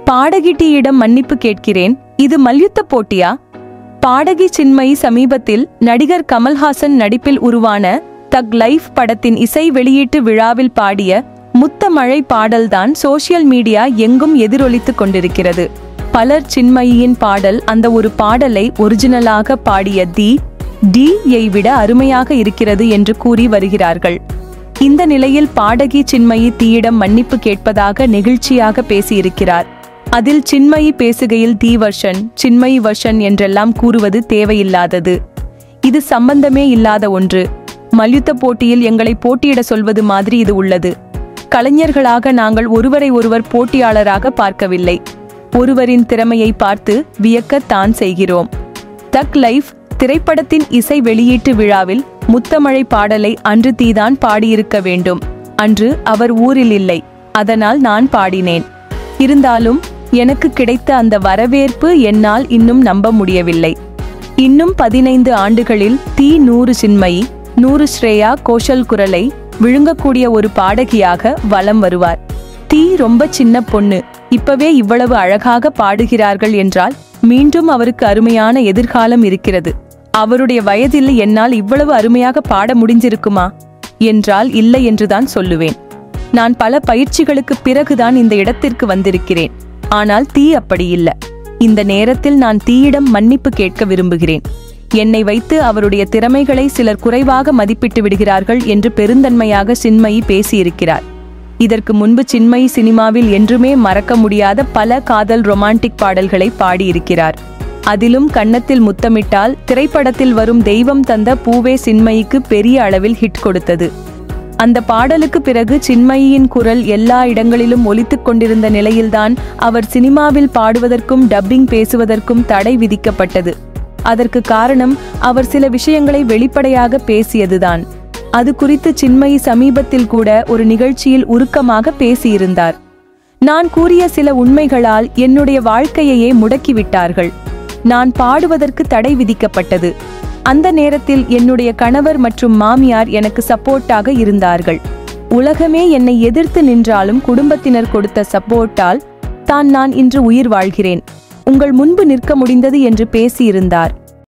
பாடகி டீயிடம் மன்னிப்பு கேட்கிறேன். இது மல்யுத்த போட்டியா? பாடகி சின்மயி சமீபத்தில் நடிகர் கமல்ஹாசன் நடிப்பில் உருவான தக் லைஃப் படத்தின் இசை வெளியீட்டு விழாவில் பாடிய முத்த மழை பாடல்தான் சோசியல் மீடியா எங்கும் எதிரொலித்துக் கொண்டிருக்கிறது. பலர் சின்மயியின் பாடல் அந்த ஒரு பாடலை ஒரிஜினலாக பாடிய டி-யை விட அருமையாக இருக்கிறது என்று கூறி வருகிறார்கள். இந்த நிலையில் பாடகி சின்மயி டீயிடம் மன்னிப்பு கேட்பதாக நெகிழ்ச்சியாக பேசியிருக்கிறார். அதில் சின்மயி பேசுகையில் தி வர்ஷன், சின்மயி வர்ஷன் என்றெல்லாம் கூறுவது தேவையில்லாதது. இது சம்பந்தமே இல்லாத ஒன்று. மல்யுத்த போட்டியில் எங்களை போட்டியிட சொல்வது மாதிரி இது உள்ளது. கலைஞர்களாக நாங்கள் ஒருவரை ஒருவர் போட்டியாளராக பார்க்கவில்லை. ஒருவரின் திறமையை பார்த்து வியக்கத்தான் செய்கிறோம். தக் லைஃப் திரைப்படத்தின் இசை வெளியீட்டு விழாவில் முத்தமழை பாடலை அன்று தீதான் பாடியிருக்க வேண்டும். அன்று அவர் ஊரில் இல்லை, அதனால் நான் பாடினேன். இருந்தாலும் எனக்கு கிடைத்த அந்த வரவேற்பு என்னால் இன்னும் நம்ப முடியவில்லை. இன்னும் 15 ஆண்டுகளில் 100 சின்மயி, 100 ஸ்ரேயா கோஷல் குரலை விழுங்கக்கூடிய ஒரு பாடகியாக வலம் வருவார். ரொம்ப சின்ன பொண்ணு, இப்பவே இவ்வளவு அழகாக பாடுகிறார்கள் என்றால் மீண்டும் அவருக்கு அருமையான எதிர்காலம் இருக்கிறது. அவருடைய வயதில் என்னால் இவ்வளவு அருமையாக பாட முடிஞ்சிருக்குமா என்றால் இல்லை என்றுதான் சொல்லுவேன். நான் பல பயிற்சிகளுக்கு பிறகுதான் இந்த இடத்திற்கு வந்திருக்கிறேன். ஆனால் அப்படி இல்லை. இந்த நேரத்தில் நான் டீயிடம் மன்னிப்பு கேட்க விரும்புகிறேன். என்னை வைத்து அவருடைய திறமைகளை சிலர் குறைவாக மதிப்பிட்டு விடுகிறார்கள் என்று பெருந்தன்மையாக சின்மயி பேசியிருக்கிறார். இதற்கு முன்பு சின்மயி சினிமாவில் என்றுமே மறக்க முடியாத பல காதல் ரொமான்டிக் பாடல்களை பாடியிருக்கிறார். அதிலும் கன்னத்தில் முத்தமிட்டால் திரைப்படத்தில் வரும் தெய்வம் தந்த பூவே சின்மயிக்கு பெரிய அளவில் ஹிட் கொடுத்தது. அந்த பாடலுக்கு பிறகு சின்மயியின் குரல் எல்லா இடங்களிலும் ஒலித்துக் கொண்டிருந்த நிலையில்தான் அவர் சினிமாவில் பாடுவதற்கும் டப்பிங் பேசுவதற்கும் தடை விதிக்கப்பட்டது. அதற்கு காரணம் அவர் சில விஷயங்களை வெளிப்படையாக பேசியதுதான். அது குறித்து சின்மயி சமீபத்தில் கூட ஒரு நிகழ்ச்சியில் உருக்கமாக பேசியிருந்தார். நான் கூறிய சில உண்மைகளால் என்னுடைய வாழ்க்கையையே முடக்கிவிட்டார்கள். நான் பாடுவதற்கு தடை விதிக்கப்பட்டது. அந்த நேரத்தில் என்னுடைய கணவர் மற்றும் மாமியார் எனக்கு சப்போர்ட்டாக இருந்தார்கள். உலகமே என்னை எதிர்த்து நின்றாலும் குடும்பத்தினர் கொடுத்த சப்போர்ட்டால் தான் நான் இன்று உயிர் வாழ்கிறேன். உங்கள் முன்பு நிற்க முடிந்தது என்று பேசியிருந்தார்.